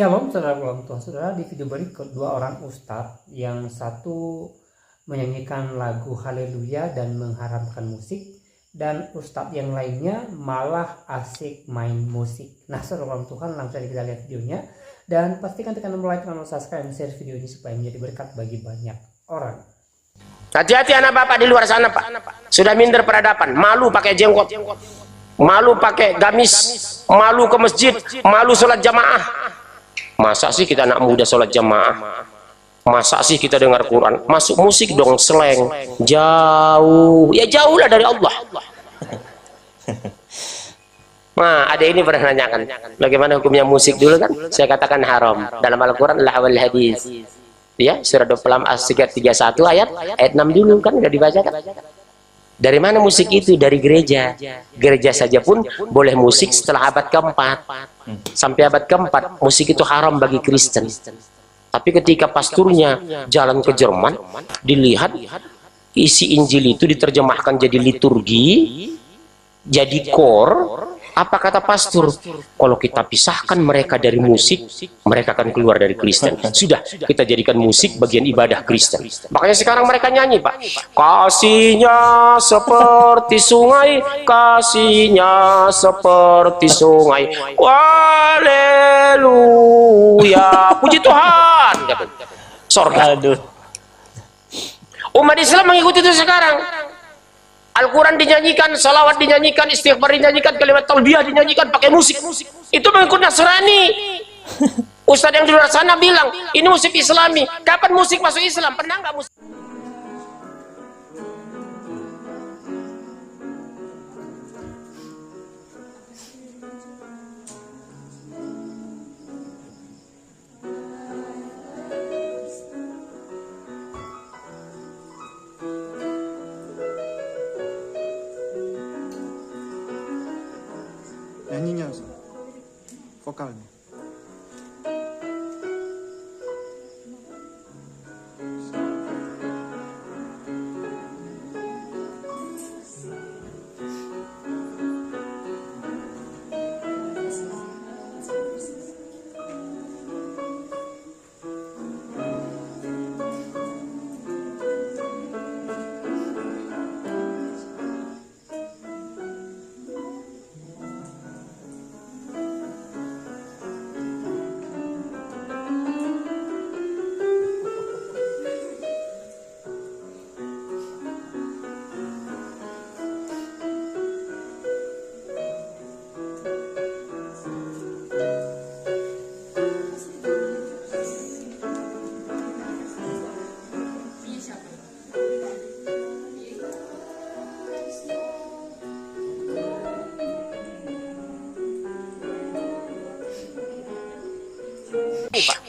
Shalom saudara ulang Tuhan. Saudara, di video berikut dua orang ustadz, yang satu menyanyikan lagu Haleluya dan mengharamkan musik, dan ustadz yang lainnya malah asik main musik. Nah saudara ulang Tuhan, langsung kita lihat videonya, dan pastikan tekan tombol like, tombol subscribe, dan share video ini supaya menjadi berkat bagi banyak orang. Hati-hati anak bapak di luar sana, Pak. Sudah minder peradaban, malu pakai jenggot, malu pakai gamis, malu ke masjid, malu sholat jamaah. Masa sih kita anak muda sholat jamaah? Masa sih kita dengar Quran? Masuk musik dong, slang. Jauh, ya jauh lah dari Allah. Nah, ada ini pernah nanyakan, bagaimana hukumnya musik dulu kan? Saya katakan haram. Dalam Al-Quran adalah awal hadis. Ya, surah 26 ayat 31 ayat 6 dulu kan udah dibaca kan? Dari mana musik itu? Dari gereja. Gereja saja pun boleh musik setelah abad keempat. Sampai abad keempat, musik itu haram bagi Kristen. Tapi ketika pasturnya jalan ke Jerman, dilihat isi Injil itu diterjemahkan jadi liturgi, jadi kor. Apa kata pastor? Kalau kita pisahkan mereka dari musik, mereka akan keluar dari Kristen. Sudah, kita jadikan musik bagian ibadah Kristen. Makanya sekarang mereka nyanyi, Pak. Kasihnya seperti sungai, kasihnya seperti sungai. Haleluya, puji Tuhan. Sorga. Umat Islam mengikuti itu sekarang. Al-Quran dinyanyikan, salawat dinyanyikan, istighfar dinyanyikan, kalimat talbiyah dinyanyikan pakai musik. Itu mengikut Nasrani. Ustadz yang di luar sana bilang, ini musik Islami. Kapan musik masuk Islam? Pernah nggak musik? Nyanyinya Ustaz, vokalnya.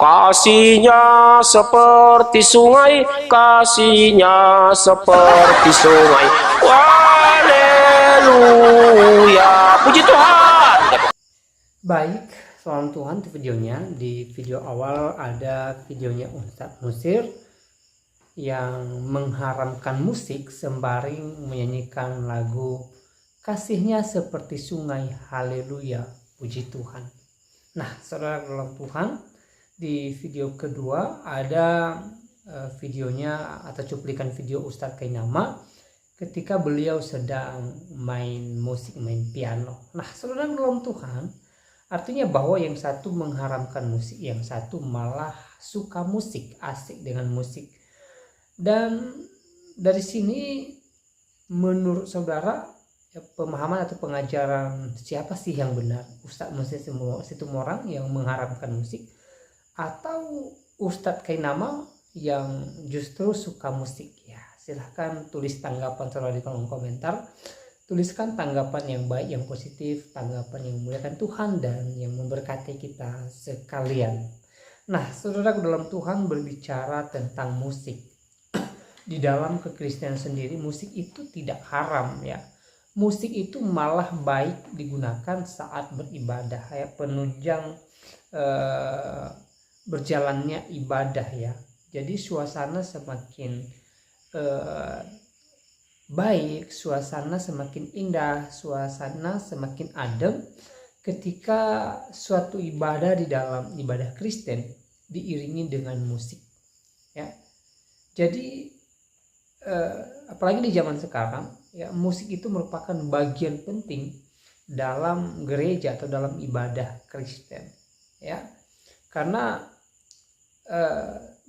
Kasihnya seperti sungai, kasihnya seperti sungai. Haleluya, puji Tuhan. Baik, salam Tuhan. Di videonya, di video awal ada videonya Ustadz Nusir yang mengharamkan musik sembari menyanyikan lagu kasihnya seperti sungai, haleluya, puji Tuhan. Nah saudara dalam Tuhan, di video kedua ada videonya atau cuplikan video Ustadz Kainama ketika beliau sedang main musik, main piano. Nah saudara dalam Tuhan, artinya bahwa yang satu mengharamkan musik, yang satu malah suka musik, asik dengan musik. Dan dari sini menurut saudara, pemahaman atau pengajaran siapa sih yang benar? Ustadz Moses Situmorang yang mengharamkan musik, atau Ustadz Kainama yang justru suka musik? Ya silahkan tulis tanggapan saudara di kolom komentar. Tuliskan tanggapan yang baik, yang positif, tanggapan yang memuliakan Tuhan dan yang memberkati kita sekalian. Nah saudara dalam Tuhan, berbicara tentang musik di dalam kekristenan sendiri, musik itu tidak haram ya. Musik itu malah baik digunakan saat beribadah ya, penunjang berjalannya ibadah ya. Jadi suasana semakin baik, suasana semakin indah, suasana semakin adem ketika suatu ibadah di dalam ibadah Kristen diiringi dengan musik, ya. Jadi apalagi di zaman sekarang, ya, musik itu merupakan bagian penting dalam gereja atau dalam ibadah Kristen, ya. Karena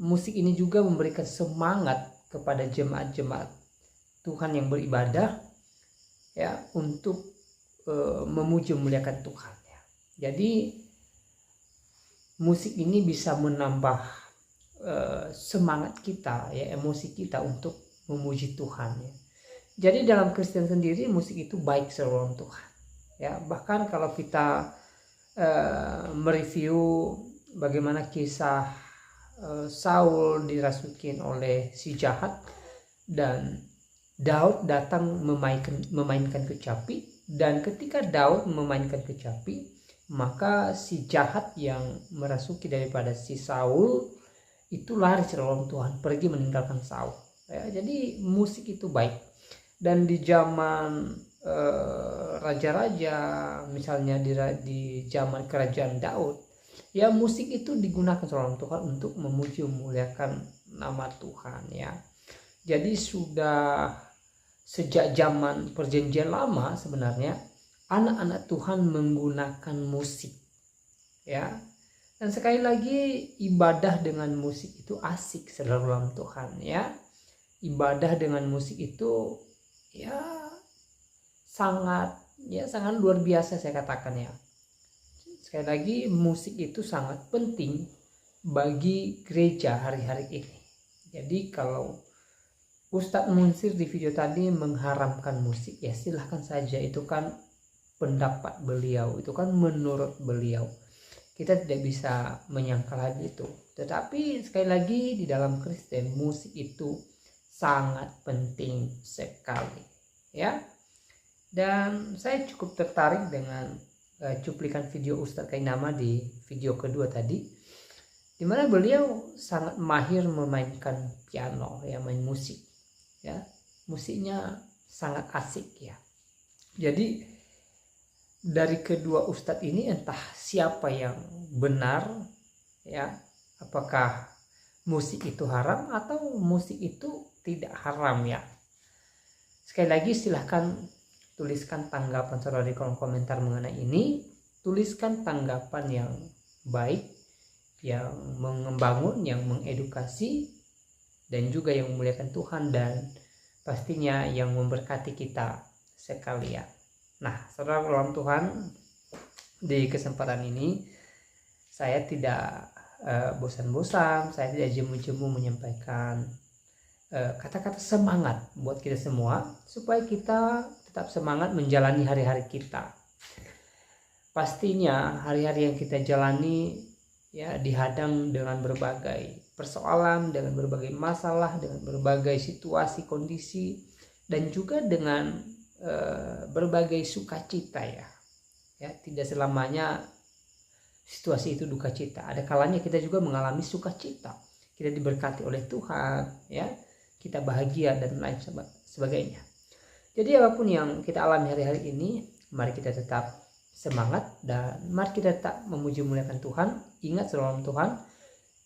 musik ini juga memberikan semangat kepada jemaat-jemaat Tuhan yang beribadah, ya, untuk memuji memuliakan Tuhan, ya. Jadi musik ini bisa menambah semangat kita, ya, emosi kita untuk memuji Tuhan, ya. Jadi dalam Kristen sendiri musik itu baik seruan Tuhan, ya. Bahkan kalau kita mereview bagaimana kisah Saul dirasukin oleh si jahat dan Daud datang memainkan kecapi, dan ketika Daud memainkan kecapi, maka si jahat yang merasuki daripada si Saul itu lari seruan Tuhan, pergi meninggalkan Saul, ya. Jadi musik itu baik. Dan di zaman raja-raja, misalnya di zaman kerajaan Daud, ya, musik itu digunakan seruan Tuhan untuk memuji memuliakan nama Tuhan, ya. Jadi sudah sejak zaman perjanjian lama sebenarnya anak-anak Tuhan menggunakan musik, ya. Dan sekali lagi, ibadah dengan musik itu asik saudara Tuhan, ya. Ibadah dengan musik itu, ya, sangat luar biasa saya katakan, ya. Sekali lagi, musik itu sangat penting bagi gereja hari-hari ini. Jadi kalau Ustadz Munsir di video tadi mengharamkan musik, ya silahkan saja, itu kan pendapat beliau, itu kan menurut beliau. Kita tidak bisa menyangkal hal itu. Tetapi sekali lagi, di dalam Kristen musik itu sangat penting sekali, ya. Dan saya cukup tertarik dengan cuplikan video Ustadz Kainama di video kedua tadi, di mana beliau sangat mahir memainkan piano, ya, main musik, ya. Musiknya sangat asik, ya. Jadi dari kedua Ustadz ini entah siapa yang benar, ya. Apakah musik itu haram atau musik itu tidak haram, ya. Sekali lagi, silahkan tuliskan tanggapan saudara di kolom komentar mengenai ini. Tuliskan tanggapan yang baik, yang membangun, yang mengedukasi, dan juga yang memuliakan Tuhan, dan pastinya yang memberkati kita sekalian. Nah, saudara dalam Tuhan, di kesempatan ini saya tidak bosan-bosan, saya tidak jemu-jemu menyampaikan kata-kata semangat buat kita semua, supaya kita tetap semangat menjalani hari-hari kita. Pastinya hari-hari yang kita jalani, ya, dihadang dengan berbagai persoalan, dengan berbagai masalah, dengan berbagai situasi, kondisi, dan juga dengan berbagai sukacita, ya. Ya, tidak selamanya situasi itu duka cita. Ada kalanya kita juga mengalami sukacita. Kita diberkati oleh Tuhan, ya. Kita bahagia dan lain sebagainya. Jadi apapun yang kita alami hari-hari ini, mari kita tetap semangat dan mari kita tetap memuji memuliakan Tuhan. Ingat selalu Tuhan,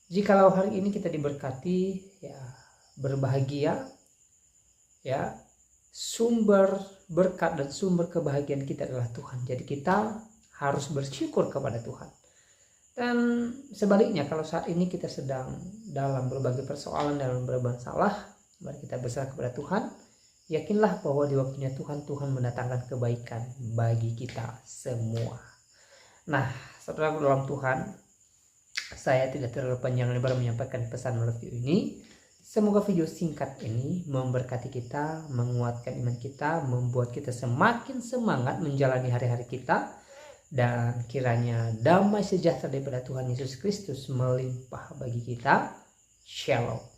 jikalau hari ini kita diberkati, ya, berbahagia, ya, sumber berkat dan sumber kebahagiaan kita adalah Tuhan. Jadi kita harus bersyukur kepada Tuhan. Dan sebaliknya, kalau saat ini kita sedang dalam berbagai persoalan, dalam berbagai masalah, mari kita berserah kepada Tuhan. Yakinlah bahwa di waktunya Tuhan mendatangkan kebaikan bagi kita semua. Nah, saudara dalam Tuhan, saya tidak terlalu panjang lebar menyampaikan pesan melalui video ini. Semoga video singkat ini memberkati kita, menguatkan iman kita, membuat kita semakin semangat menjalani hari-hari kita, dan kiranya damai sejahtera daripada Tuhan Yesus Kristus melimpah bagi kita. Shalom.